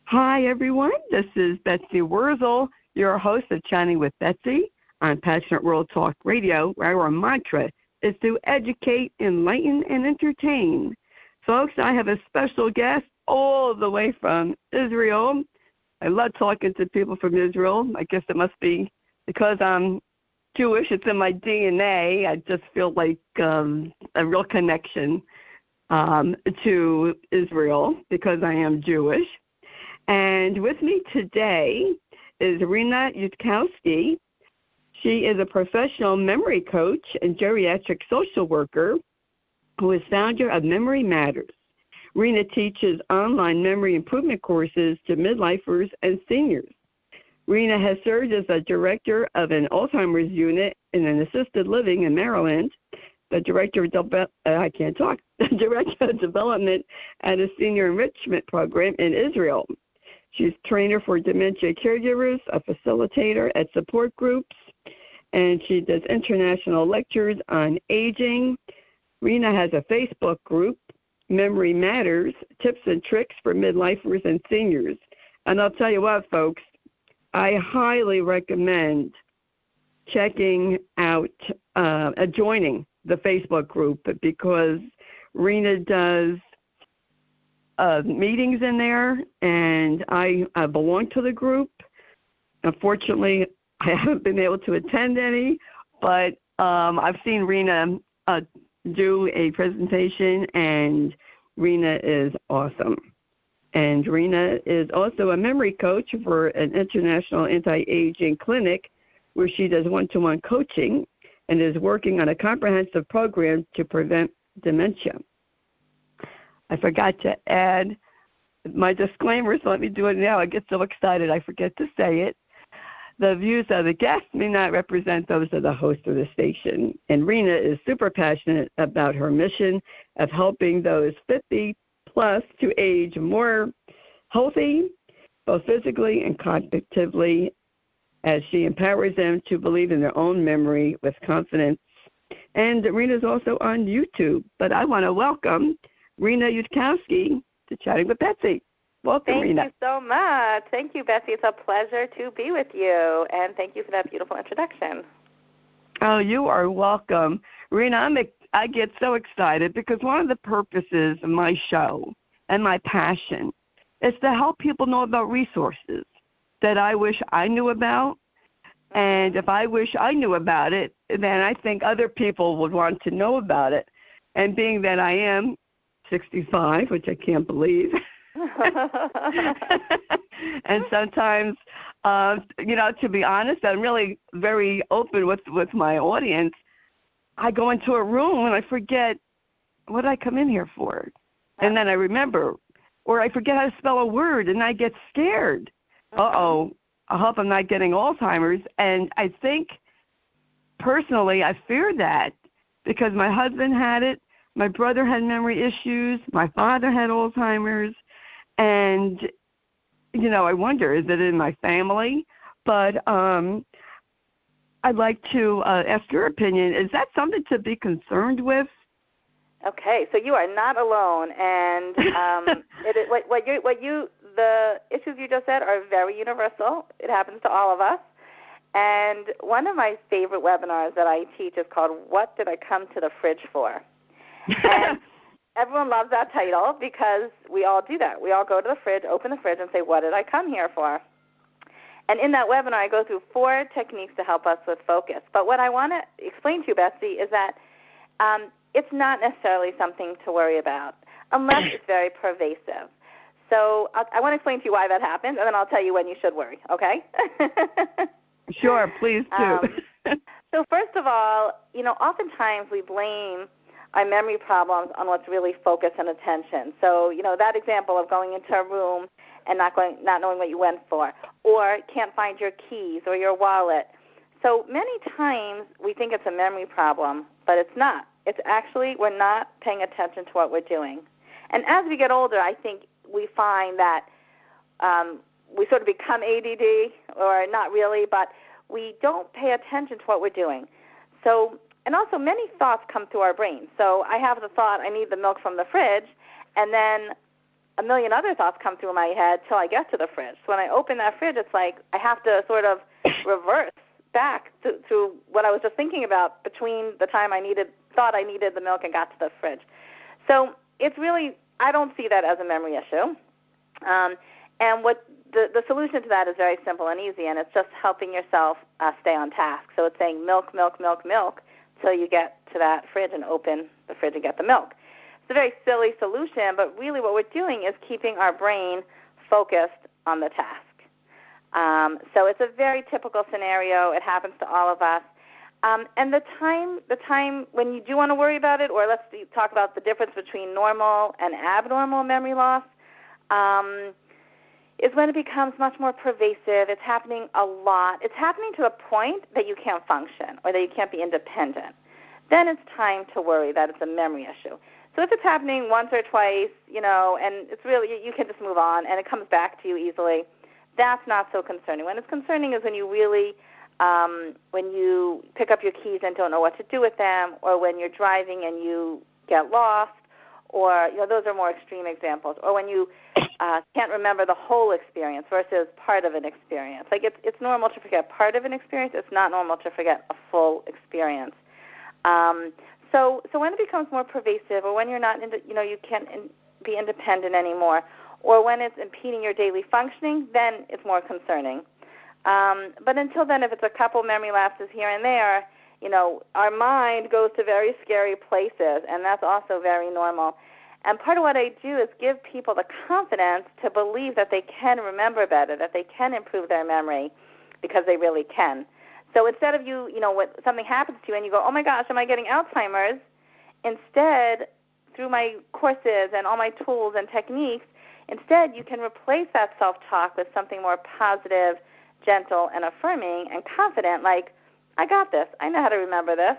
Hi, everyone. This is Betsy Wurzel, your host of Chatting with Betsy on Passionate World Talk Radio, where our mantra is to educate, enlighten, and entertain. Folks, I have a special guest all the way from Israel. I love talking to people from Israel. I guess it must be because I'm Jewish. It's in my DNA. I just feel like a real connection to Israel because I am Jewish. And with me today is Rena Yutkowski. She is a professional memory coach and geriatric social worker who is founder of Memory Matters. Rena teaches online memory improvement courses to midlifers and seniors. Rena has served as a director of an Alzheimer's unit in an assisted living in Maryland, the director of director of development at a senior enrichment program in Israel. She's trainer for dementia caregivers, a facilitator at support groups, and she does international lectures on aging. Rena has a Facebook group, Memory Matters, Tips and Tricks for Midlifers and Seniors. And I'll tell you what, folks, I highly recommend checking out, joining the Facebook group because Rena does meetings in there, and I belong to the group. Unfortunately, I haven't been able to attend any, but I've seen Rena do a presentation, and Rena is awesome. And Rena is also a memory coach for an international anti-aging clinic where she does one-to-one coaching and is working on a comprehensive program to prevent dementia. I forgot to add my disclaimer, so let me do it now. I get so excited I forget to say it. The views of the guests may not represent those of the host of the station. And Rena is super passionate about her mission of helping those 50 plus to age more healthy, both physically and cognitively, as she empowers them to believe in their own memory with confidence. And Rena is also on YouTube. But I want to welcome Rena Yutkowski to Chatting with Betsy. Welcome, Rena. Thank you so much. Thank you, Betsy. It's a pleasure to be with you, and thank you for that beautiful introduction. Oh, you are welcome. Rena, I get so excited because one of the purposes of my show and my passion is to help people know about resources that I wish I knew about. And if I wish I knew about it, then I think other people would want to know about it. And being that I am 65, which I can't believe, and sometimes, to be honest, I'm really very open with my audience. I go into a room and I forget what I come in here for. And then I remember, or I forget how to spell a word and I get scared. Uh-oh, I hope I'm not getting Alzheimer's. And I think, personally, I fear that because my husband had it, my brother had memory issues, my father had Alzheimer's, and, I wonder, is it in my family? But I'd like to ask your opinion. Is that something to be concerned with? Okay, so you are not alone, and the issues you just said are very universal. It happens to all of us. And one of my favorite webinars that I teach is called "What Did I Come to the Fridge For?" And everyone loves that title because we all do that. We all go to the fridge, open the fridge, and say, "What did I come here for?" And in that webinar, I go through 4 techniques to help us with focus. But what I want to explain to you, Betsy, is that it's not necessarily something to worry about unless it's very pervasive. So I want to explain to you why that happens, and then I'll tell you when you should worry, okay? Sure, please do. So first of all, oftentimes we blame our memory problems on what's really focus and attention. So, that example of going into a room and not knowing what you went for, or can't find your keys or your wallet. So many times we think it's a memory problem, but it's not. It's actually we're not paying attention to what we're doing. And as we get older, I think we find that we sort of become ADD, or not really, but we don't pay attention to what we're doing. So, and also many thoughts come through our brain. So I have the thought, I need the milk from the fridge, and then a million other thoughts come through my head till I get to the fridge. So when I open that fridge, it's like I have to sort of reverse back to what I was just thinking about between the time thought I needed the milk and got to the fridge. So it's really, I don't see that as a memory issue. And what the solution to that is very simple and easy, and it's just helping yourself stay on task. So it's saying milk, milk, milk, milk till you get to that fridge and open the fridge and get the milk. It's a very silly solution, but really what we're doing is keeping our brain focused on the task. So it's a very typical scenario. It happens to all of us. And the time when you do want to worry about it, or let's talk about the difference between normal and abnormal memory loss, is when it becomes much more pervasive. It's happening a lot. It's happening to the point that you can't function or that you can't be independent. Then it's time to worry that it's a memory issue. So if it's happening once or twice, and it's really, you can just move on and it comes back to you easily, that's not so concerning. When it's concerning is when you really, when you pick up your keys and don't know what to do with them, or when you're driving and you get lost, or, those are more extreme examples, or when you can't remember the whole experience versus part of an experience. Like it's normal to forget part of an experience. It's not normal to forget a full experience. So when it becomes more pervasive, or when you're not, you can't be independent anymore, or when it's impeding your daily functioning, then it's more concerning. But until then, if it's a couple memory lapses here and there, our mind goes to very scary places, and that's also very normal. And part of what I do is give people the confidence to believe that they can remember better, that they can improve their memory, because they really can. So instead of something happens to you and you go, oh my gosh, am I getting Alzheimer's? Instead, through my courses and all my tools and techniques, instead you can replace that self-talk with something more positive, gentle, and affirming and confident, like, I got this. I know how to remember this.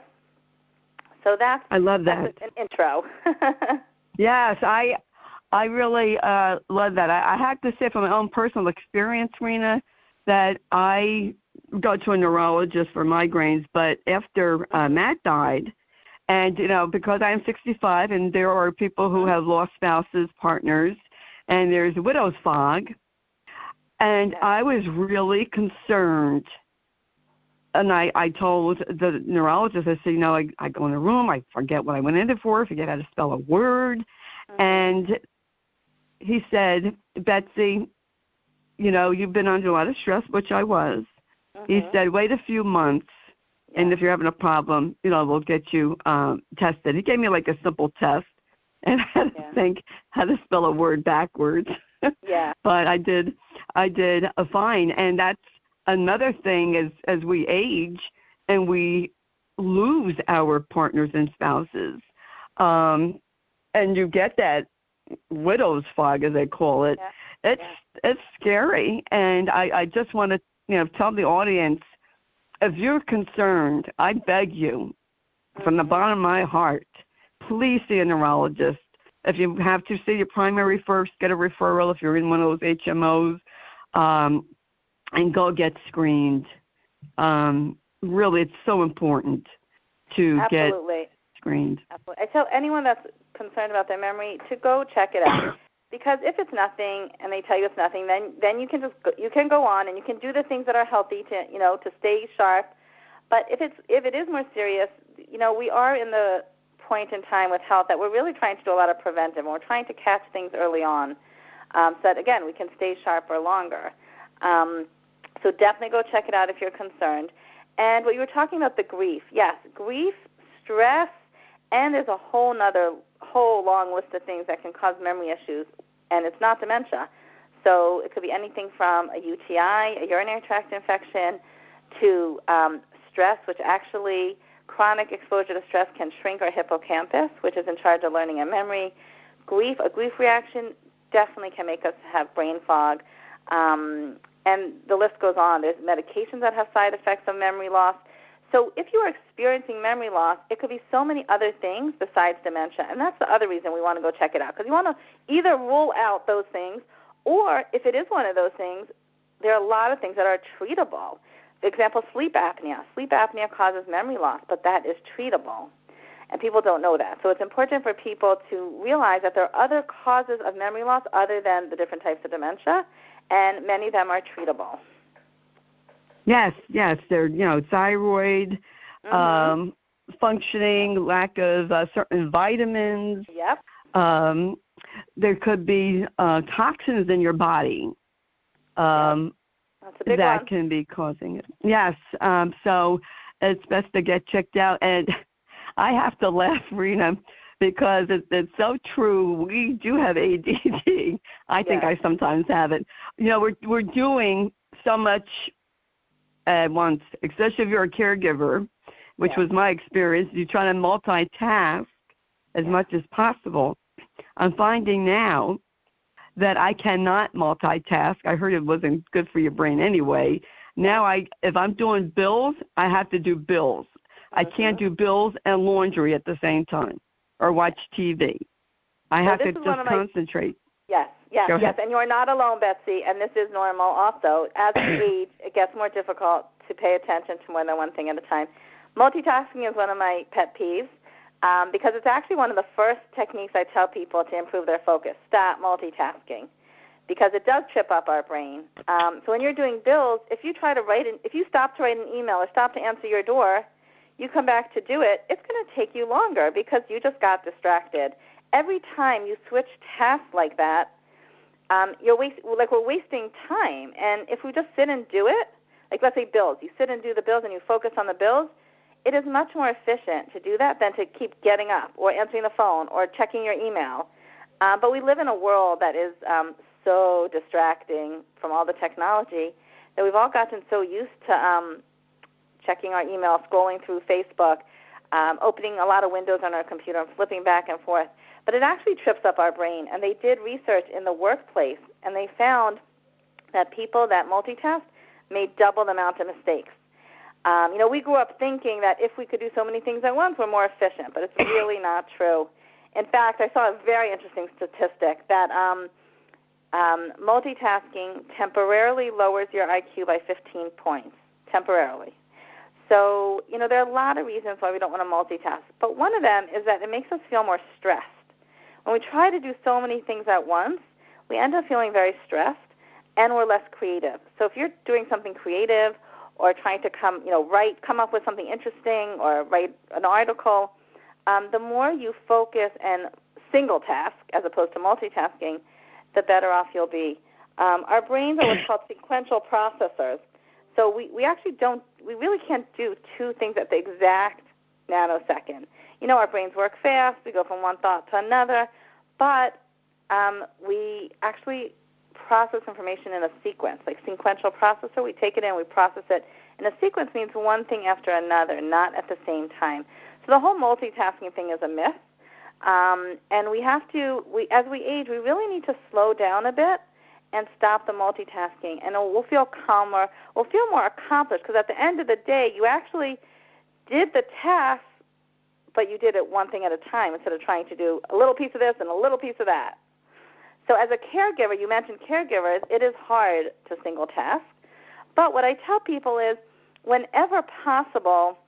So I love that. That's an intro. Yes, I really love that. I have to say from my own personal experience, Rena, that I go to a neurologist for migraines, but after Matt died, and, because I am 65 and there are people who have lost spouses, partners, and there's widow's fog, and I was really concerned. And I told the neurologist, I said, I go in the room, I forget what I went in there for, forget how to spell a word. Mm-hmm. And he said, Betsy, you've been under a lot of stress, which I was. Mm-hmm. He said, wait a few months, and if you're having a problem, we'll get you tested. He gave me like a simple test, and I had to think how to spell a word backwards. Yeah. But I did fine, and that's another thing as we age and we lose our partners and spouses, and you get that widow's fog, as they call it. Yeah. It's scary, and I just want to tell the audience, if you're concerned, I beg you, from the bottom of my heart, please see a neurologist. If you have to see your primary first, get a referral if you're in one of those HMOs. And go get screened. Really, it's so important to get screened. Absolutely. I tell anyone that's concerned about their memory to go check it out, because if it's nothing and they tell you it's nothing, then you can go on and you can do the things that are healthy to stay sharp. But if it is more serious, we are in the point in time with health that we're really trying to do a lot of preventive, and we're trying to catch things early on, so that again we can stay sharper longer. So definitely go check it out if you're concerned. And what you were talking about, the grief. Yes, grief, stress, and there's a whole long list of things that can cause memory issues, and it's not dementia. So it could be anything from a UTI, a urinary tract infection, to stress, which actually chronic exposure to stress can shrink our hippocampus, which is in charge of learning and memory. A grief reaction definitely can make us have brain fog. And the list goes on. There's medications that have side effects of memory loss. So if you are experiencing memory loss, it could be so many other things besides dementia. And that's the other reason we want to go check it out, because you want to either rule out those things, or if it is one of those things, there are a lot of things that are treatable. For example, sleep apnea. Sleep apnea causes memory loss, but that is treatable. and people don't know that. So it's important for people to realize that there are other causes of memory loss other than the different types of dementia, and many of them are treatable. Yes, they're, thyroid, functioning, lack of certain vitamins. Yep. There could be toxins in your body That's a big that one. can be causing it. Yes, so it's best to get checked out. And I have to laugh, Rena, because it's so true. We do have ADD. I think I sometimes have it. We're doing so much at once, especially if you're a caregiver, which was my experience. You try to multitask as much as possible. I'm finding now that I cannot multitask. I heard it wasn't good for your brain anyway. Now, if I'm doing bills, I have to do bills. I can't do bills and laundry at the same time or watch TV. I have to just concentrate. Yes, and you're not alone, Betsy, and this is normal also. As we age, it gets more difficult to pay attention to more than one thing at a time. Multitasking is one of my pet peeves because it's actually one of the first techniques I tell people to improve their focus. Stop multitasking because it does trip up our brain. So when you're doing bills, if you stop to write an email or stop to answer your door, you come back to do it, it's going to take you longer because you just got distracted. Every time you switch tasks like that, we're wasting time. And if we just sit and do it, like let's say bills, you sit and do the bills and you focus on the bills, it is much more efficient to do that than to keep getting up or answering the phone or checking your email. But we live in a world that is so distracting from all the technology that we've all gotten so used to checking our email, scrolling through Facebook, opening a lot of windows on our computer and flipping back and forth. But it actually trips up our brain. And they did research in the workplace, and they found that people that multitask made double the amount of mistakes. We grew up thinking that if we could do so many things at once, we're more efficient, but it's really not true. In fact, I saw a very interesting statistic that multitasking temporarily lowers your IQ by 15 points, temporarily. So, there are a lot of reasons why we don't want to multitask, but one of them is that it makes us feel more stressed. When we try to do so many things at once, we end up feeling very stressed, and we're less creative. So if you're doing something creative or trying to come up with something interesting or write an article, the more you focus and single task as opposed to multitasking, the better off you'll be. Our brains are what's called sequential processors. So we really can't do two things at the exact nanosecond. Our brains work fast. We go from one thought to another, but we actually process information in a sequence, like sequential processor. We take it in, we process it. And a sequence means one thing after another, not at the same time. So the whole multitasking thing is a myth. And as we age, we really need to slow down a bit and stop the multitasking. And we'll feel calmer. We'll feel more accomplished because at the end of the day, you actually did the task, but you did it one thing at a time instead of trying to do a little piece of this and a little piece of that. So as a caregiver, you mentioned caregivers, it is hard to single task. But what I tell people is whenever possible,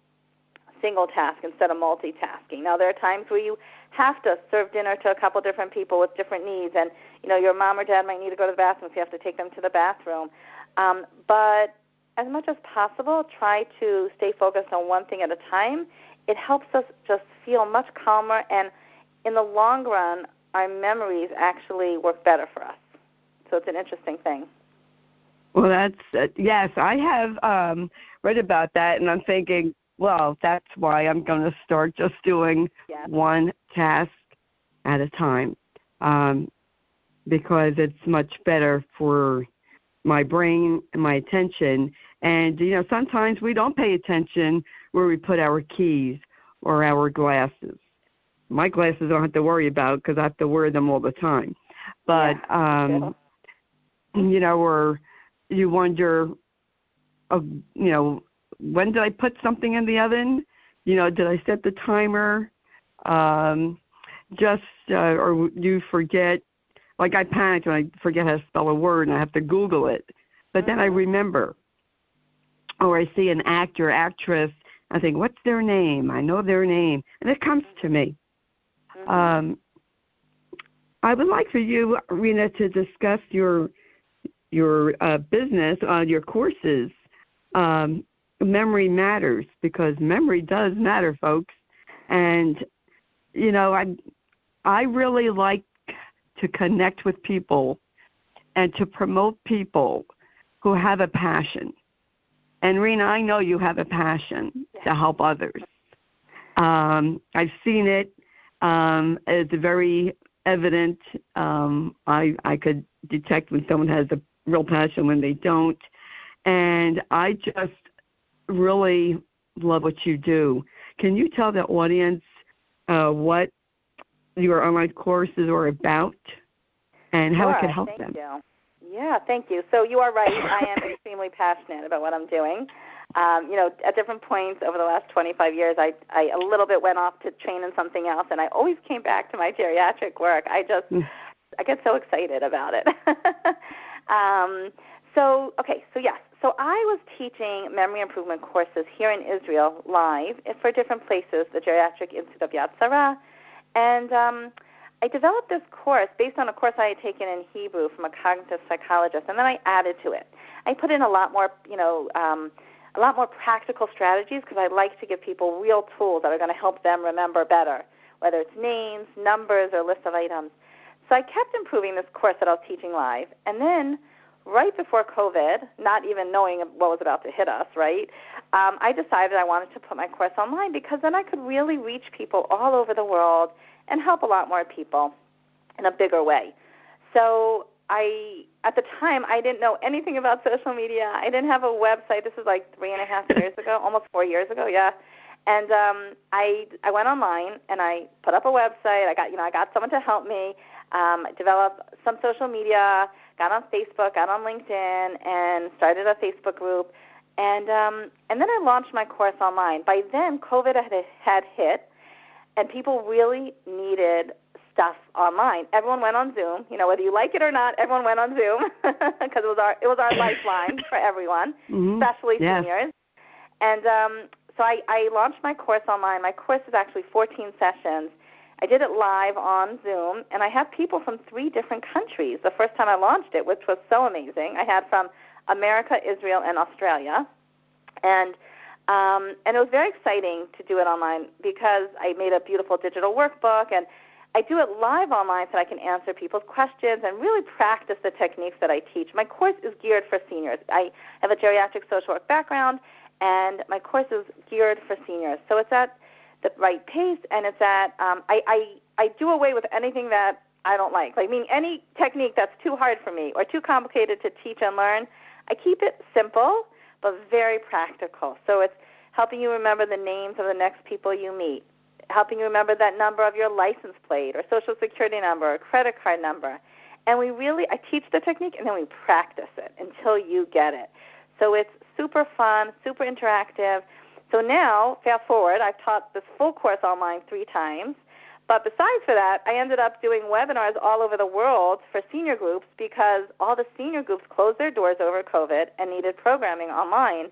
single task instead of multitasking. Now, there are times where you have to serve dinner to a couple different people with different needs, and your mom or dad might need to go to the bathroom, so you have to take them to the bathroom. But as much as possible, try to stay focused on one thing at a time. It helps us just feel much calmer, and in the long run, our memories actually work better for us. So it's an interesting thing. Well, that's yes, I have read about that, and I'm thinking, well, that's why I'm going to start just doing one task at a time, because it's much better for my brain and my attention. And, sometimes we don't pay attention where we put our keys or our glasses. My glasses I don't have to worry about because I have to wear them all the time. But, or you wonder, when did I put something in the oven? Did I set the timer? Or you forget. Like I panic when I forget how to spell a word and I have to Google it. But then I remember. Or I see an actor, actress, I think, what's their name? I know their name. And it comes to me. I would like for you, Rena, to discuss your business, your courses. Memory matters, because memory does matter, folks. And, you know, I really like to connect with people and to promote people who have a passion. And, Rena, I know you have a passion to help others. I've seen it. It's very evident. I could detect when someone has a real passion when they don't. And I just really love what you do. Can you tell the audience what your online courses are about and how it can help them? Thank you. Yeah, thank you. So you are right. I am extremely passionate about what I'm doing. You know, at different points over the last 25 years, I a little bit went off to train in something else, and I always came back to my geriatric work. I get so excited about it. So yes. So I was teaching memory improvement courses here in Israel live for different places, the Geriatric Institute of Yad Sarah, and I developed this course based on a course I had taken in Hebrew from a cognitive psychologist, and then I added to it. I put in a lot more, a lot more practical strategies, because I like to give people real tools that are going to help them remember better, whether it's names, numbers, or lists of items. So I kept improving this course that I was teaching live, and then right before COVID, not even knowing what was about to hit us, right, I decided I wanted to put my course online, because then I could really reach people all over the world and help a lot more people in a bigger way. So at the time, I didn't know anything about social media. I didn't have a website. This was like 3.5 years ago, almost 4 years ago, yeah. And I went online and I put up a website. I got someone to help me. Developed some social media, got on Facebook, got on LinkedIn, and started a Facebook group. And then I launched my course online. By then, COVID had hit, and people really needed stuff online. Everyone went on Zoom. You know, whether you like it or not, everyone went on Zoom, because it was our lifeline for everyone, especially seniors. And so I launched my course online. My course is actually 14 sessions. I did it live on Zoom, and I had people from 3 different countries the first time I launched it, which was so amazing. I had from America, Israel, and Australia. And it was very exciting to do it online, because I made a beautiful digital workbook, and I do it live online so I can answer people's questions and really practice the techniques that I teach. My course is geared for seniors. I have a geriatric social work background, and my course is geared for seniors. So it's at the right pace, and it's at I do away with anything that I don't like. Like, meaning any technique that's too hard for me or too complicated to teach and learn, I keep it simple but very practical. So it's helping you remember the names of the next people you meet, helping you remember that number of your license plate or social security number or credit card number. And I teach the technique, and then we practice it until you get it. So it's super fun, super interactive. So now, fast forward, I've taught this full course online 3 times. But besides for that, I ended up doing webinars all over the world for senior groups, because all the senior groups closed their doors over COVID and needed programming online.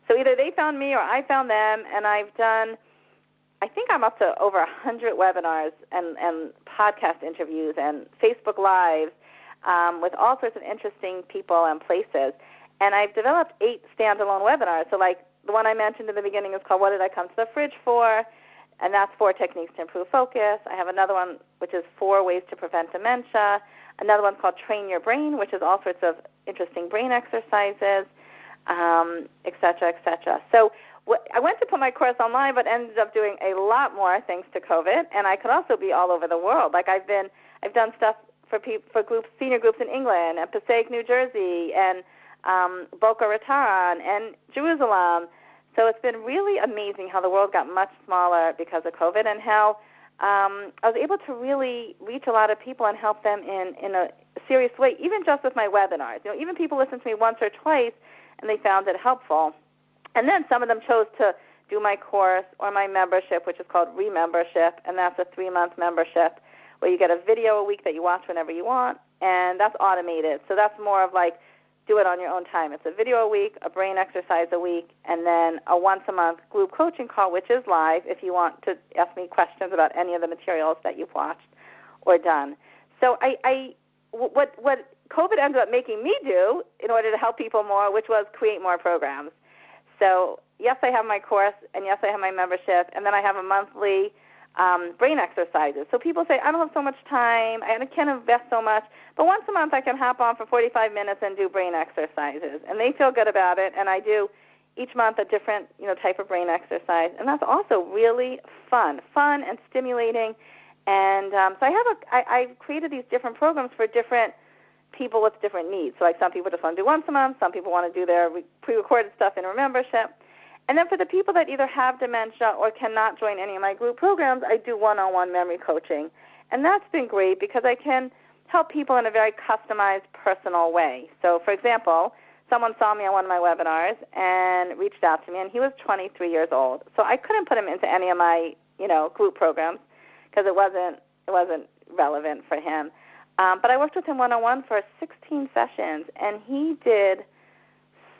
So either they found me or I found them, and I've done, I think I'm up to over 100 webinars and podcast interviews and Facebook Lives with all sorts of interesting people and places. And I've developed 8 standalone webinars. So like the one I mentioned in the beginning is called What Did I Come to the Fridge For? And that's 4 techniques to improve focus. I have another one which is 4 ways to prevent dementia. Another one's called Train Your Brain, which is all sorts of interesting brain exercises, et cetera, et cetera. So I went to put my course online, but ended up doing a lot more thanks to COVID. And I could also be all over the world. Like I've done stuff for groups, senior groups in England and Passaic, New Jersey, and Boca Raton and Jerusalem. So it's been really amazing how the world got much smaller because of COVID, and how I was able to really reach a lot of people and help them in a serious way, even just with my webinars. You know, even people listen to me once or twice, and they found it helpful. And then some of them chose to do my course or my membership, which is called Remembership, and that's a 3-month membership where you get a video a week that you watch whenever you want, and that's automated. So that's more of like do it on your own time. It's a video a week, a brain exercise a week, and then a once-a-month group coaching call, which is live if you want to ask me questions about any of the materials that you've watched or done. So what COVID ended up making me do in order to help people more, which was create more programs. So yes, I have my course, and yes, I have my membership, and then I have a monthly brain exercises. So people say, I don't have so much time, I can't invest so much, but once a month I can hop on for 45 minutes and do brain exercises. And they feel good about it, and I do each month a different type of brain exercise. And that's also really fun and stimulating. And so I've created these different programs for different people with different needs. So like some people just want to do once a month, some people want to do their pre-recorded stuff in a membership. And then for the people that either have dementia or cannot join any of my group programs, I do one-on-one memory coaching. And that's been great because I can help people in a very customized, personal way. So, for example, someone saw me on one of my webinars and reached out to me, and he was 23 years old. So I couldn't put him into any of my, group programs because it wasn't relevant for him. But I worked with him one-on-one for 16 sessions, and he did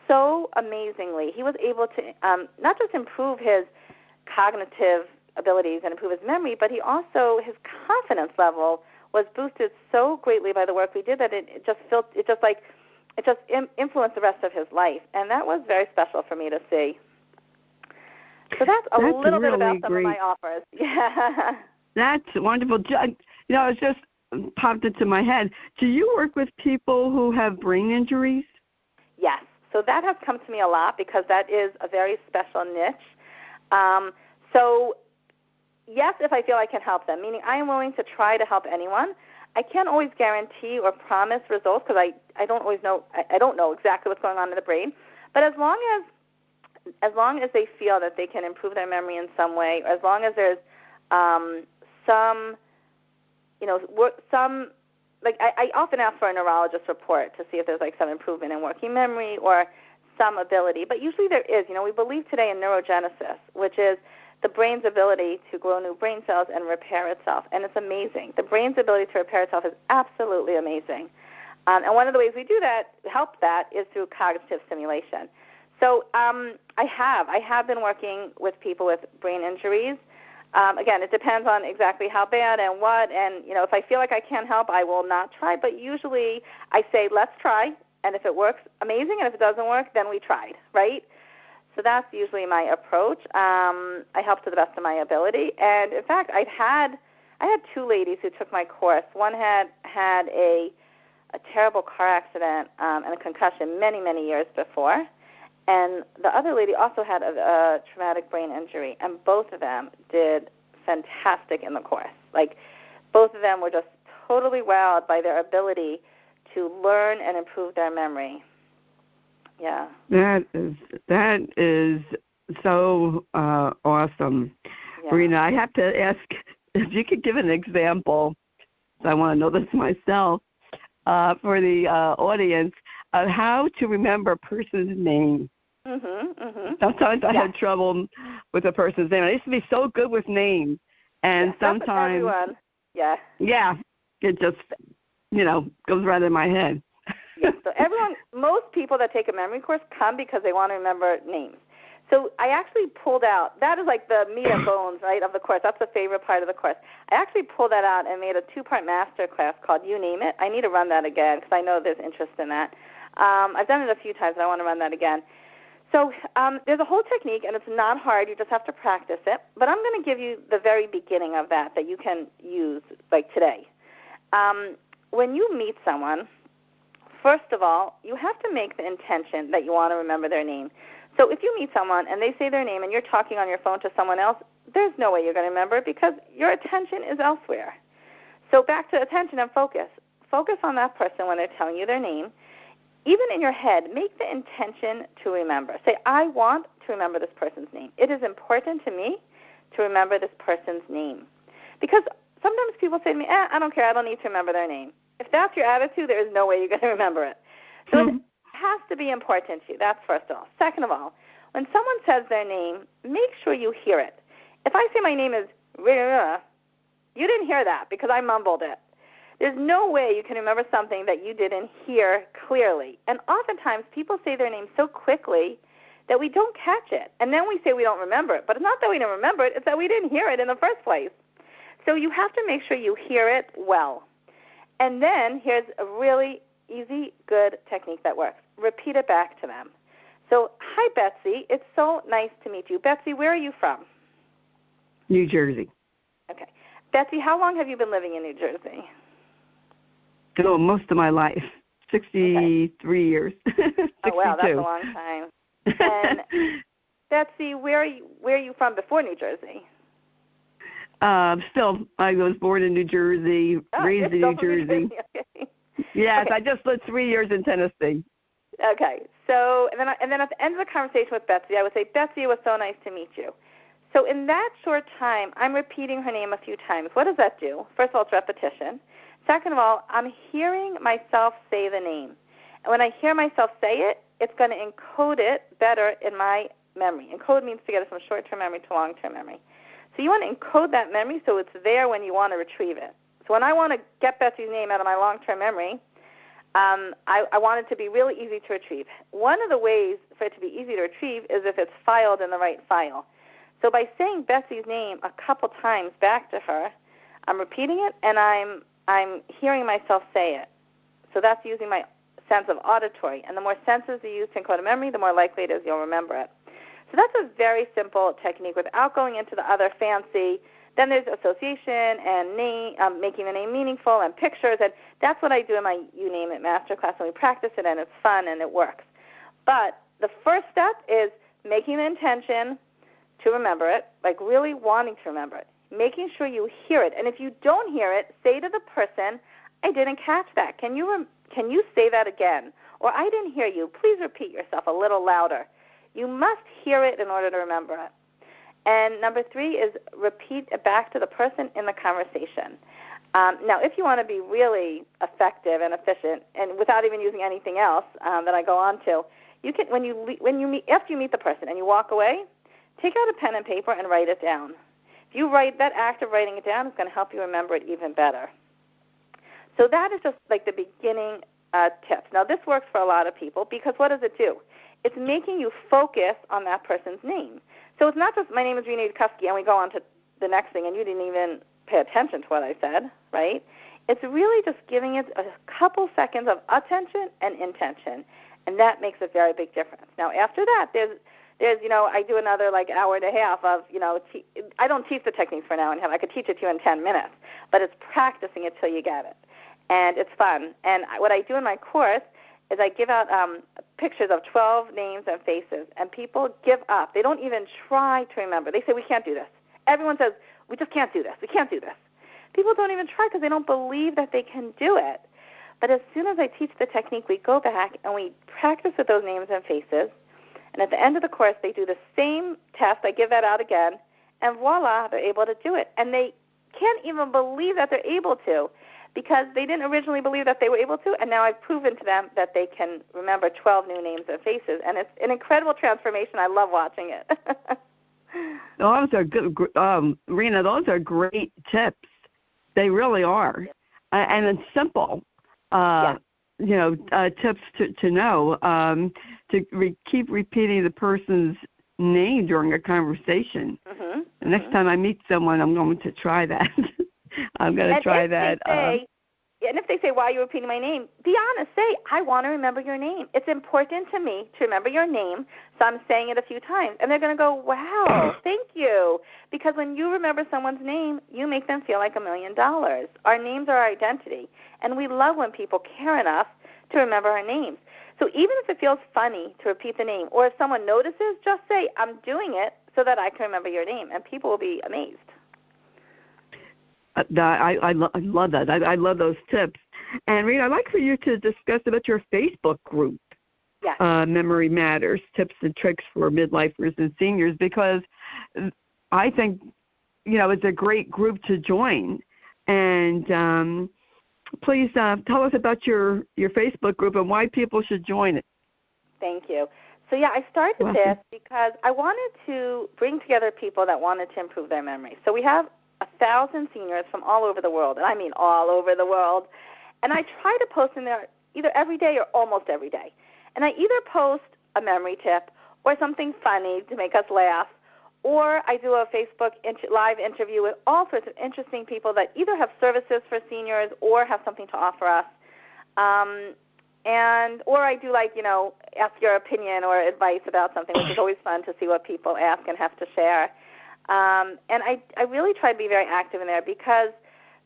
so amazingly. He was able to not just improve his cognitive abilities and improve his memory, but his confidence level was boosted so greatly by the work we did that it just influenced the rest of his life, and that was very special for me to see. So that's a little bit about some of my offers. Yeah. That's wonderful. It just popped into my head. Do you work with people who have brain injuries? Yes. So that has come to me a lot because that is a very special niche. So, yes, if I feel I can help them, meaning I am willing to try to help anyone. I can't always guarantee or promise results because I don't always know. I don't know exactly what's going on in the brain. But as long as they feel that they can improve their memory in some way, or as long as there's I often ask for a neurologist report to see if there's some improvement in working memory or some ability. But usually there is. We believe today in neurogenesis, which is the brain's ability to grow new brain cells and repair itself. And it's amazing. The brain's ability to repair itself is absolutely amazing. And one of the ways we do that, help that, is through cognitive stimulation. So I have been working with people with brain injuries. Again, it depends on exactly how bad and what. And, if I feel like I can't help, I will not try. But usually I say, let's try. And if it works, amazing. And if it doesn't work, then we tried, right? So that's usually my approach. I help to the best of my ability. And, in fact, I had two ladies who took my course. One had a terrible car accident and a concussion many, many years before. And the other lady also had a traumatic brain injury, and both of them did fantastic in the course. Both of them were just totally wowed by their ability to learn and improve their memory. Yeah. That is so awesome. Yeah. Rena, I have to ask if you could give an example. I want to know this myself for the audience of how to remember a person's name. Sometimes I had trouble with a person's name. I used to be so good with names, and sometimes everyone. Yeah, it just goes right in my head. Yeah. So most people that take a memory course come because they want to remember names. So I actually pulled out, that is the meat and bones, right, of the course. That's the favorite part of the course. I actually pulled that out and made a 2-part master class called You Name It. I need to run that again because I know there's interest in that. I've done it a few times, and I want to run that again. So there's a whole technique, and it's not hard. You just have to practice it. But I'm going to give you the very beginning of that you can use, today. When you meet someone, first of all, you have to make the intention that you want to remember their name. So if you meet someone and they say their name and you're talking on your phone to someone else, there's no way you're going to remember it because your attention is elsewhere. So back to attention and focus. Focus on that person when they're telling you their name. Even in your head, make the intention to remember. Say, I want to remember this person's name. It is important to me to remember this person's name. Because sometimes people say to me, I don't care, I don't need to remember their name. If that's your attitude, there is no way you're going to remember it. So it has to be important to you. That's first of all. Second of all, when someone says their name, make sure you hear it. If I say my name is Rena, you didn't hear that because I mumbled it. There's no way you can remember something that you didn't hear clearly. And oftentimes people say their name so quickly that we don't catch it. And then we say we don't remember it. But it's not that we don't remember it, it's that we didn't hear it in the first place. So you have to make sure you hear it well. And then here's a really easy, good technique that works. Repeat it back to them. So, hi, Betsy. It's so nice to meet you. Betsy, where are you from? New Jersey. Okay. Betsy, how long have you been living in New Jersey? Oh, most of my life. 63 years. 62. Oh, wow, that's a long time. And Betsy, where are you from before New Jersey? Still, I was born in New Jersey, raised in New Jersey. Okay. Yes, okay. I just lived 3 years in Tennessee. Okay. So, and then at the end of the conversation with Betsy, I would say, Betsy, it was so nice to meet you. So in that short time, I'm repeating her name a few times. What does that do? First of all, it's repetition. Second of all, I'm hearing myself say the name. And when I hear myself say it, it's going to encode it better in my memory. Encode means to get it from short-term memory to long-term memory. So you want to encode that memory so it's there when you want to retrieve it. So when I want to get Betsy's name out of my long-term memory, I want it to be really easy to retrieve. One of the ways for it to be easy to retrieve is if it's filed in the right file. So by saying Betsy's name a couple times back to her, I'm repeating it and I'm hearing myself say it. So that's using my sense of auditory. And the more senses you use to encode a memory, the more likely it is you'll remember it. So that's a very simple technique without going into the other fancy. Then there's association and name, making the name meaningful and pictures. And that's what I do in my You Name It masterclass, and we practice it, and it's fun, and it works. But the first step is making the intention to remember it, like really wanting to remember it, making sure you hear it. And if you don't hear it, say to the person, I didn't catch that. Can you say that again? Or I didn't hear you. Please repeat yourself a little louder. You must hear it in order to remember it. And number 3 is repeat it back to the person in the conversation. Now, if you want to be really effective and efficient, and without even using anything else that I go on to, you can after you meet the person and you walk away, take out a pen and paper and write it down. If you write, that act of writing it down is going to help you remember it even better. So that is just like the beginning tips. Now, this works for a lot of people because what does it do? It's making you focus on that person's name. So it's not just my name is Rena and we go on to the next thing and you didn't even pay attention to what I said, right? It's really just giving it a couple seconds of attention and intention, and that makes a very big difference. Now, after that, there's I do another like hour and a half of, I don't teach the techniques for an hour and a half. I could teach it to you in 10 minutes, but it's practicing it till you get it, and it's fun. And what I do in my course is I give out pictures of 12 names and faces, and people give up. They don't even try to remember. They say, we can't do this. Everyone says, we just can't do this. We can't do this. People don't even try because they don't believe that they can do it. But as soon as I teach the technique, we go back and we practice with those names and faces, and at the end of the course, they do the same test. I give that out again, and voila, they're able to do it. And they can't even believe that they're able to, because they didn't originally believe that they were able to, and now I've proven to them that they can remember 12 new names and faces. And it's an incredible transformation. I love watching it. Those are good, Rena, those are great tips. They really are. And it's simple, tips to know, keep repeating the person's name during a conversation. Mm-hmm. The next time I meet someone, I'm going to try that. I'm going to try that. And if they say, why are you repeating my name? Be honest. Say, I want to remember your name. It's important to me to remember your name, so I'm saying it a few times. And they're going to go, wow, thank you. Because when you remember someone's name, you make them feel like $1 million. Our names are our identity. And we love when people care enough to remember our names. So even if it feels funny to repeat the name, or if someone notices, just say, I'm doing it so that I can remember your name. And people will be amazed. I love that. I love those tips. And Rena, I'd like for you to discuss about your Facebook group, Memory Matters, Tips and Tricks for Midlifers and Seniors, because I think, it's a great group to join. And please tell us about your Facebook group and why people should join it. Thank you. So, I started this because I wanted to bring together people that wanted to improve their memory. So we have a 1,000 seniors from all over the world, and I mean all over the world. And I try to post in there either every day or almost every day. And I either post a memory tip or something funny to make us laugh, or I do a Facebook live interview with all sorts of interesting people that either have services for seniors or have something to offer us. Or I do, like, ask your opinion or advice about something, which is always fun to see what people ask and have to share. And I really try to be very active in there because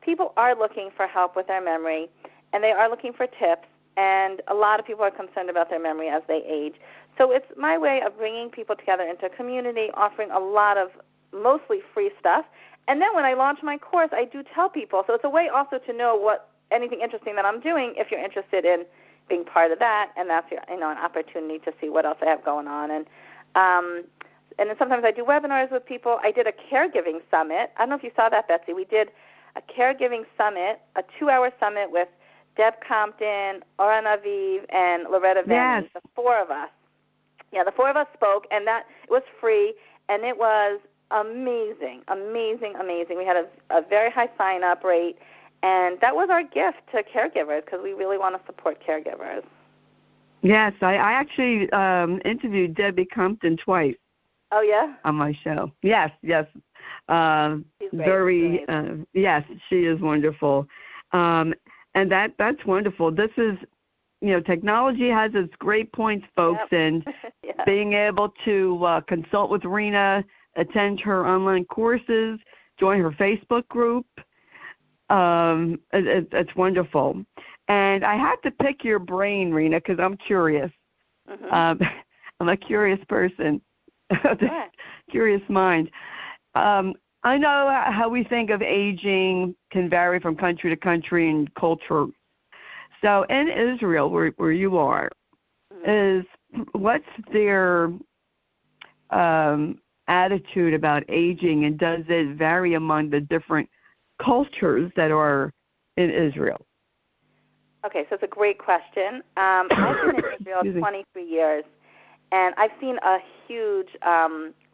people are looking for help with their memory, and they are looking for tips, and a lot of people are concerned about their memory as they age. So it's my way of bringing people together into a community, offering a lot of mostly free stuff. And then when I launch my course, I do tell people. So it's a way also to know anything interesting that I'm doing if you're interested in being part of that, and that's an opportunity to see what else I have going on. And then sometimes I do webinars with people. I did a caregiving summit. I don't know if you saw that, Betsy. We did a caregiving summit, a 2-hour summit with Deb Compton, Oren Aviv, and Loretta Van. Yes. The 4 of us. Yeah, the 4 of us spoke, and it was free, and it was amazing, amazing, amazing. We had a very high sign-up rate, and that was our gift to caregivers because we really want to support caregivers. Yes, I actually interviewed Debbie Compton twice. Oh, yeah? On my show. Yes. She's great. Very, yes, she is wonderful. And that's wonderful. This is, technology has its great points, folks, Yep. and Yeah. being able to consult with Rena, attend her online courses, join her Facebook group, it's wonderful. And I have to pick your brain, Rena, because I'm curious. Mm-hmm. I'm a curious person, Sure. curious mind. I know how we think of aging can vary from country to country and culture. So in Israel, where you are, what's their attitude about aging, and does it vary among the different cultures that are in Israel? Okay, so it's a great question. I've been in Israel 23 years, and I've seen a huge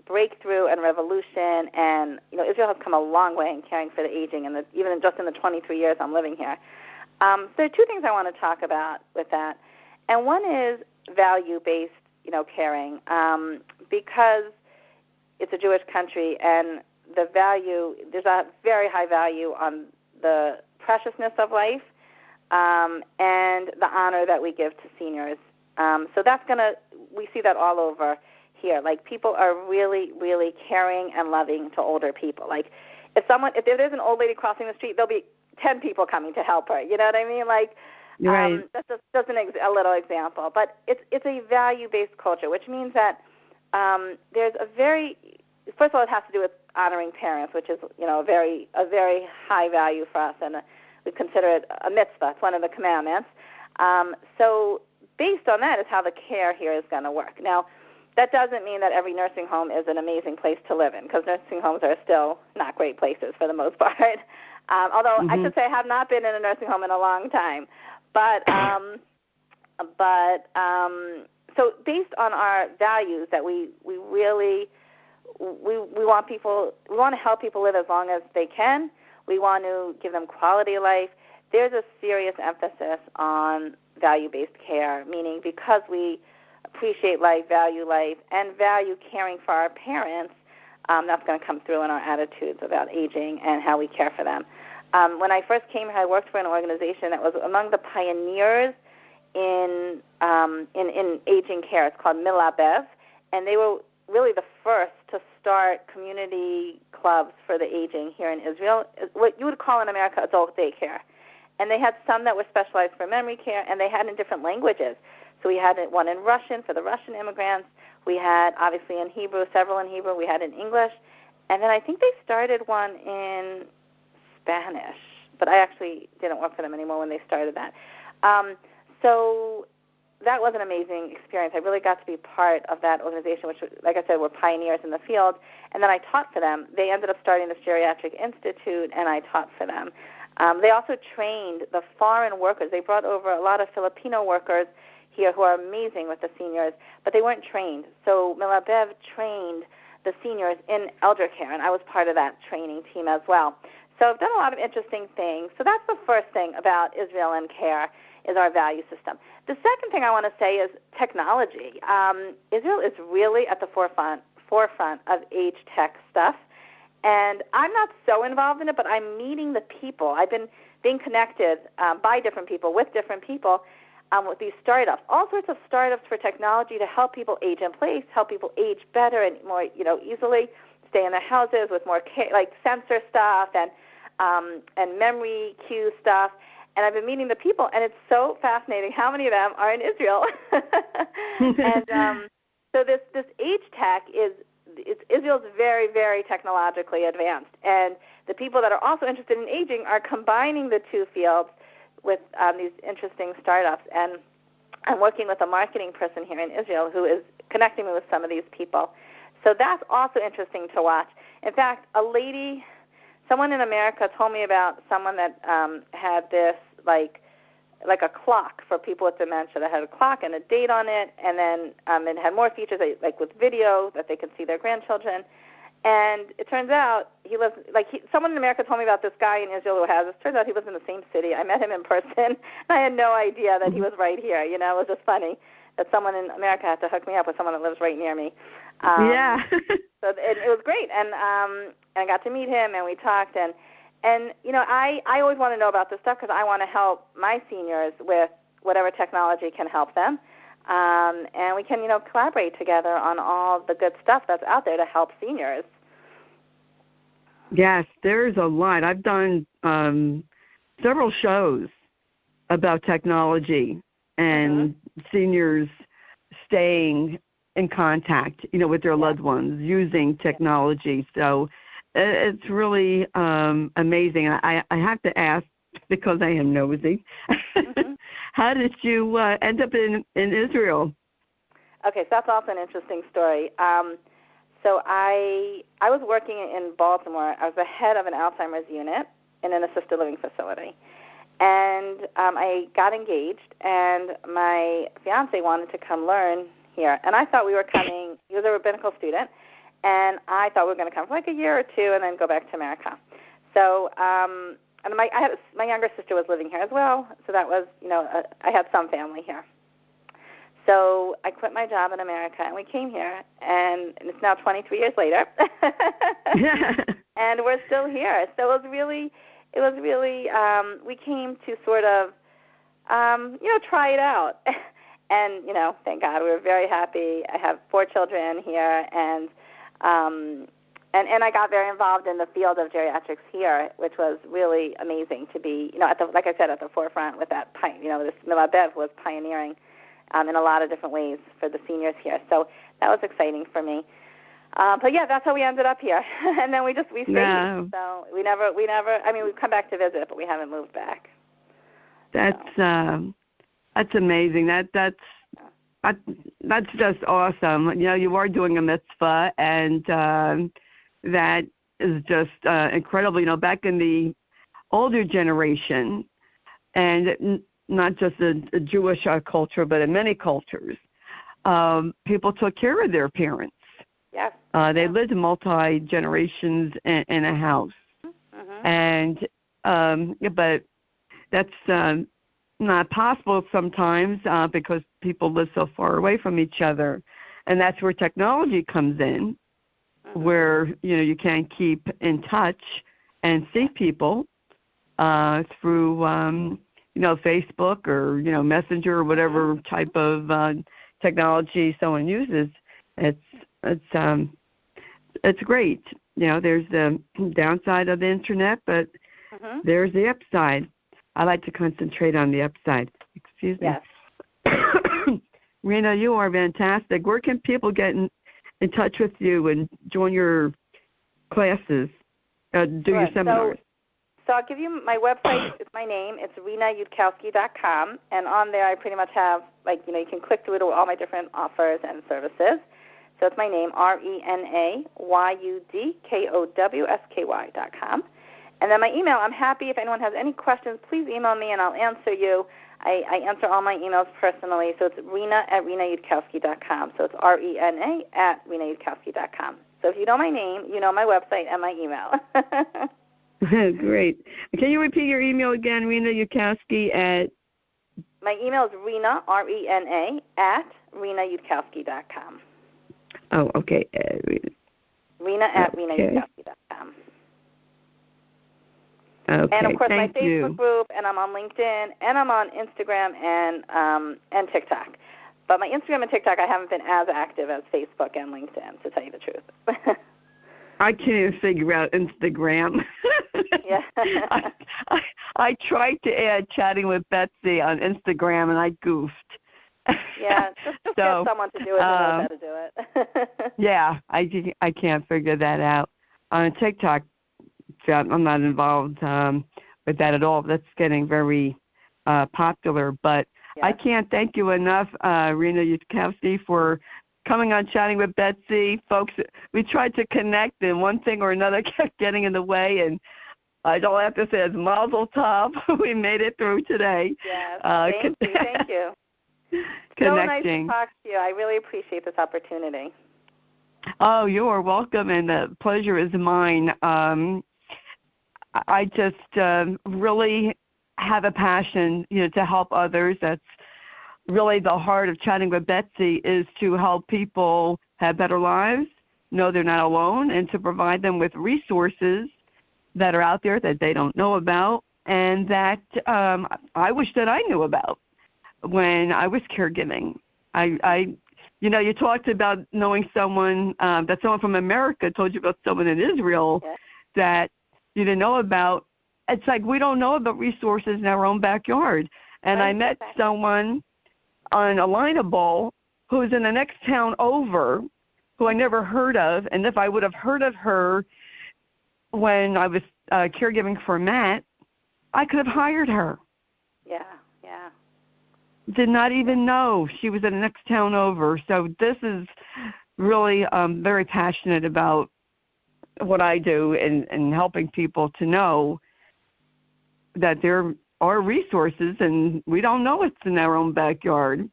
breakthrough and revolution, and Israel has come a long way in caring for the aging, and even just in the 23 years I'm living here. So there are 2 things I want to talk about with that, and one is value-based, caring, because it's a Jewish country, and there's a very high value on the preciousness of life and the honor that we give to seniors. So we see that all over here. Like, people are really, really caring and loving to older people. Like, if there's an old lady crossing the street, there'll be 10 people coming to help her. You know what I mean? Like, right. That's just a little example. But it's a value-based culture, which means that there's first of all, it has to do with honoring parents, which is, a very high value for us, and we consider it a mitzvah. It's one of the commandments. So based on that is how the care here is going to work. Now, that doesn't mean that every nursing home is an amazing place to live in, because nursing homes are still not great places for the most part. Although I should say I have not been in a nursing home in a long time. But so based on our values that we really we want to help people live as long as they can. We want to give them quality of life. There's a serious emphasis on value-based care, meaning because we appreciate life, value life, and value caring for our parents, that's going to come through in our attitudes about aging and how we care for them. When I first came here, I worked for an organization that was among the pioneers in aging care. It's called Milabev, and they were really the first to start community clubs for the aging here in Israel, what you would call in America adult daycare. And they had some that were specialized for memory care, and they had in different languages. So we had one in Russian for the Russian immigrants. We had, obviously, in Hebrew, several in Hebrew. We had in English. And then I think they started one in Spanish, but I actually didn't work for them anymore when they started that. So that was an amazing experience. I really got to be part of that organization, which, like I said, were pioneers in the field. And then I taught for them. They ended up starting this geriatric institute, and I taught for them. They also trained the foreign workers. They brought over a lot of Filipino workers here who are amazing with the seniors, but they weren't trained. So Milabev trained the seniors in elder care, and I was part of that training team as well. So I've done a lot of interesting things. So that's the first thing about Israel and care is our value system. The second thing I want to say is technology. Israel is really at the forefront of age tech stuff, and I'm not so involved in it, but I'm meeting the people. I've been being connected by different people, with different people, with these startups, all sorts of startups for technology to help people age in place, help people age better and more, easily, stay in their houses with more like sensor stuff and memory cue stuff. And I've been meeting the people, and it's so fascinating how many of them are in Israel. And so this age tech Israel's very, very technologically advanced. And the people that are also interested in aging are combining the two fields with these interesting startups. And I'm working with a marketing person here in Israel who is connecting me with some of these people. So that's also interesting to watch. In fact, someone in America told me about someone that had this like a clock for people with dementia that had a clock and a date on it, and then it had more features like with video that they could see their grandchildren. And it turns out someone in America told me about this guy in Israel who has this. Turns out he lives in the same city. I met him in person, and I had no idea that he was right here. It was just funny that someone in America had to hook me up with someone that lives right near me. Yeah. So it was great, and I got to meet him, and we talked, and I always want to know about this stuff because I want to help my seniors with whatever technology can help them, and we can collaborate together on all the good stuff that's out there to help seniors. Yes, there's a lot. I've done several shows about technology and seniors staying in contact, with their loved ones using technology. So it's really amazing. I have to ask, because I am nosy, how did you end up in Israel? Okay, so that's also an interesting story. So I was working in Baltimore. I was the head of an Alzheimer's unit in an assisted living facility. And I got engaged, and my fiancé wanted to come learn here. And I thought we were coming. He was a rabbinical student, and I thought we were going to come for like a year or two and then go back to America. So and my younger sister was living here as well, so that was, I had some family here. So I quit my job in America, and we came here, and it's now 23 years later, and we're still here. So it was really, we came to sort of, try it out. And, thank God, we were very happy. I have 4 children here, and I got very involved in the field of geriatrics here, which was really amazing to be, like I said, at the forefront with that, this Mila Bev was pioneering in a lot of different ways for the seniors here. So that was exciting for me. But yeah, that's how we ended up here. And then we stayed. No. So we never, we've come back to visit, but we haven't moved back. That's amazing. That's just awesome. You are doing a mitzvah, and that is just incredible. Back in the older generation, and not just a Jewish culture, but in many cultures, people took care of their parents. Yeah. They lived multi-generations in a house. And but that's not possible sometimes because people live so far away from each other. And that's where technology comes in, where, you can keep in touch and see people through, Facebook or, Messenger or whatever type of technology someone uses. It's great. There's the downside of the internet, but there's the upside. I like to concentrate on the upside. Excuse me. Yes. Rena, you are fantastic. Where can people get in touch with you and join your classes, your seminars? So I'll give you my website. It's my name. It's renayudkowski.com, and on there I pretty much have, you can click through to all my different offers and services. So it's my name, Renayudkowski.com. And then my email, I'm happy if anyone has any questions, please email me and I'll answer you. I answer all my emails personally. So it's Rena@renayudkowski.com. So it's RENA@renayudkowski.com. So if you know my name, you know my website and my email. Great. Can you repeat your email again, Rena Yudkowsky at? My email is Rena, Rena, at renayudkowsky.com. Oh, okay. Rena at renayudkowsky.com. Okay, and, of course, thank my Facebook you. group, and I'm on LinkedIn, and I'm on Instagram and TikTok. But my Instagram and TikTok, I haven't been as active as Facebook and LinkedIn, to tell you the truth. I can't even figure out Instagram. Yeah. I tried to add chatting with Betsy on Instagram, and I goofed. Yeah, just so, get someone to do it who knows how to do it. Yeah, I can't figure that out. On TikTok, I'm not involved with that at all. That's getting very popular. But yeah. I can't thank you enough, Rena Yudkowsky, for coming on Chatting with Betsy. Folks, we tried to connect, and one thing or another kept getting in the way. And I don't have to say it's mazel tov. We made it through today. Yes, thank you. So nice to talk to you. I really appreciate this opportunity. Oh, you are welcome, and the pleasure is mine. I just really have a passion, to help others. That's really the heart of Chatting with Betsy, is to help people have better lives, know they're not alone, and to provide them with resources that are out there that they don't know about, and that I wish that I knew about when I was caregiving. You talked about knowing someone, that someone from America told you about someone in Israel that you didn't know about. It's like we don't know about resources in our own backyard. And I met someone on a line of bowl who was in the next town over, who I never heard of. And if I would have heard of her when I was caregiving for Matt, I could have hired her. Yeah. Did not even know she was in the next town over. So this is really very passionate about what I do and helping people to know that there are resources, and we don't know what's in our own backyard.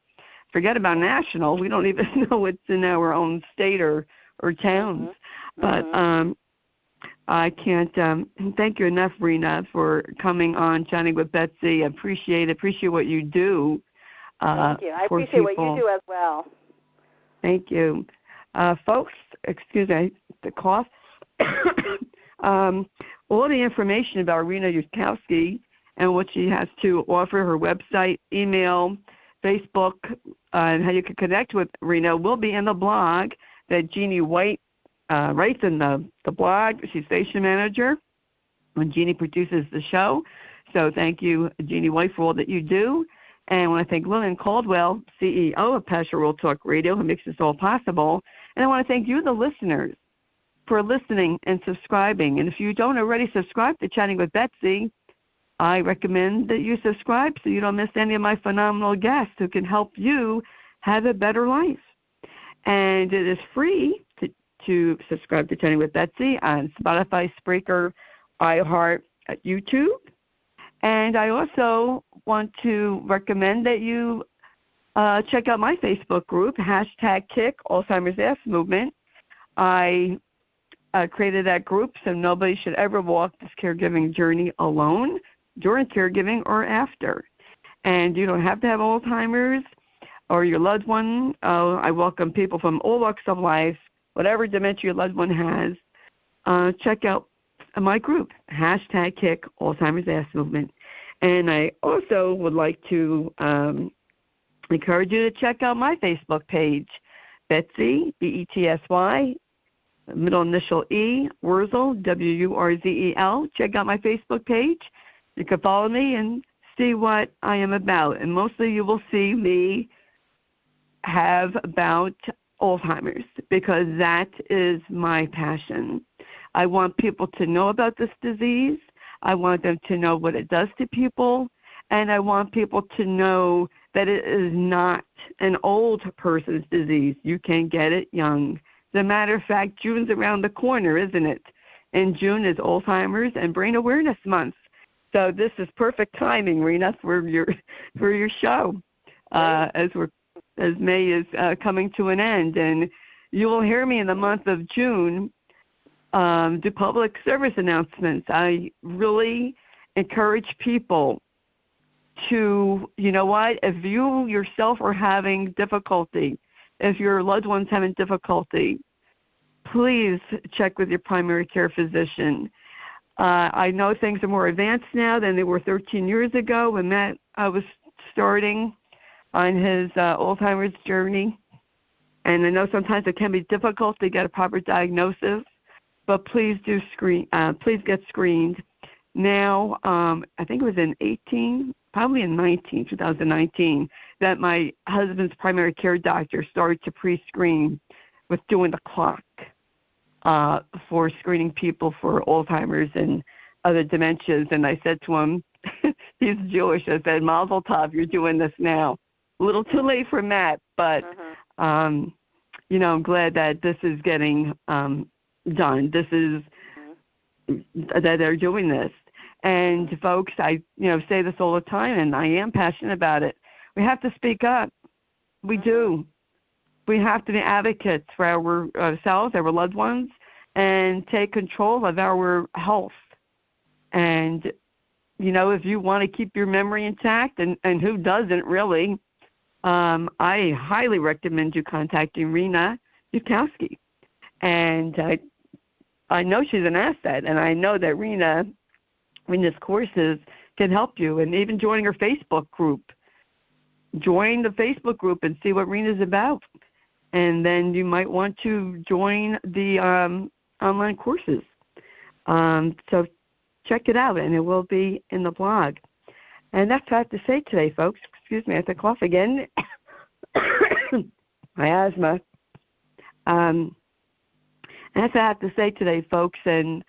Forget about national. We don't even know what's in our own state or towns. But I can't thank you enough, Rena, for coming on Chatting with Betsy. I appreciate what you do. Thank you. I appreciate what you do as well. Thank you. Folks, excuse me, the cough. All the information about Rena Yudkowsky and what she has to offer, her website, email, Facebook, and how you can connect with Rena will be in the blog that Jeannie White writes in the blog. She's station manager when Jeannie produces the show. So thank you, Jeannie White, for all that you do. And I want to thank Lillian Caldwell, CEO of Passion World Talk Radio, who makes this all possible. And I want to thank you, the listeners, for listening and subscribing. And if you don't already subscribe to Chatting with Betsy, I recommend that you subscribe so you don't miss any of my phenomenal guests who can help you have a better life. And it is free to subscribe to Chatting with Betsy on Spotify, Spreaker, iHeart, YouTube. And I also want to recommend that you check out my Facebook group, #Kick Alzheimer's Ass Movement. I created that group so nobody should ever walk this caregiving journey alone, during caregiving or after. And you don't have to have Alzheimer's or your loved one. I welcome people from all walks of life, whatever dementia your loved one has. Check out my group, #Kick Alzheimer's Ass Movement. And I also would like to encourage you to check out my Facebook page, Betsy, Betsy, middle initial E, Wurzel, Wurzel. Check out my Facebook page. You can follow me and see what I am about. And mostly you will see me have about Alzheimer's, because that is my passion. I want people to know about this disease. I want them to know what it does to people. And I want people to know that it is not an old person's disease. You can get it young. As a matter of fact, June's around the corner, isn't it? And June is Alzheimer's and Brain Awareness Month. So this is perfect timing, Rena, for your show, as May is coming to an end. And you will hear me in the month of June do public service announcements. I really encourage people to, you know what, if you yourself are having difficulty, if your loved one's having difficulty, please check with your primary care physician. I know things are more advanced now than they were 13 years ago when Matt was starting on his Alzheimer's journey. And I know sometimes it can be difficult to get a proper diagnosis, but please do please get screened. Now, I think it was in 2019, that my husband's primary care doctor started to pre-screen with doing the clock for screening people for Alzheimer's and other dementias. And I said to him, he's Jewish, I said, Mazel Tov, you're doing this now. A little too late for Matt, but, you know, I'm glad that this is getting done. This is, that they're doing this. And, folks, I, say this all the time, and I am passionate about it. We have to speak up. We do. We have to be advocates for ourselves, our loved ones, and take control of our health. And, if you want to keep your memory intact, and who doesn't really, I highly recommend you contacting Rena Yukowski. And I know she's an asset, and I know that Rena's courses can help you, and even joining her Facebook group. Join the Facebook group and see what Rena's about. And then you might want to join the online courses. So check it out, and it will be in the blog. And that's what I have to say today, folks. Excuse me, I have to cough again. My asthma. And that's what I have to say today, folks. And,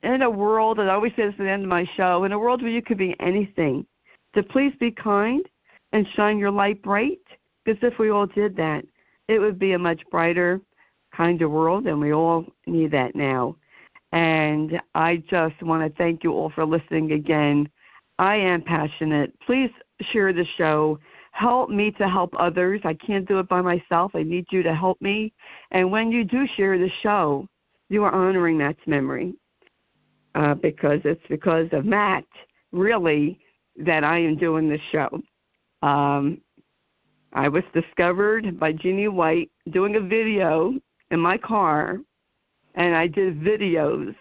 in a world, and I always say this at the end of my show, in a world where you could be anything, to please be kind and shine your light bright, because if we all did that, it would be a much brighter, kinder world, and we all need that now. And I just want to thank you all for listening again. I am passionate. Please share the show. Help me to help others. I can't do it by myself. I need you to help me. And when you do share the show, you are honoring Matt's memory. Because it's because of Matt, really, that I am doing this show. I was discovered by Jeannie White doing a video in my car, and I did videos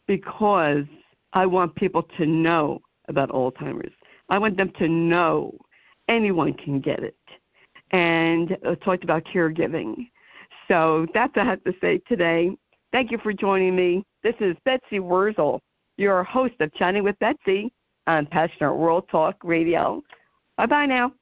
because I want people to know about Alzheimer's. I want them to know anyone can get it. And I talked about caregiving. So that's what I have to say today. Thank you for joining me. This is Betsy Wurzel, your host of Chatting with Betsy on Passionate World Talk Radio. Bye-bye now.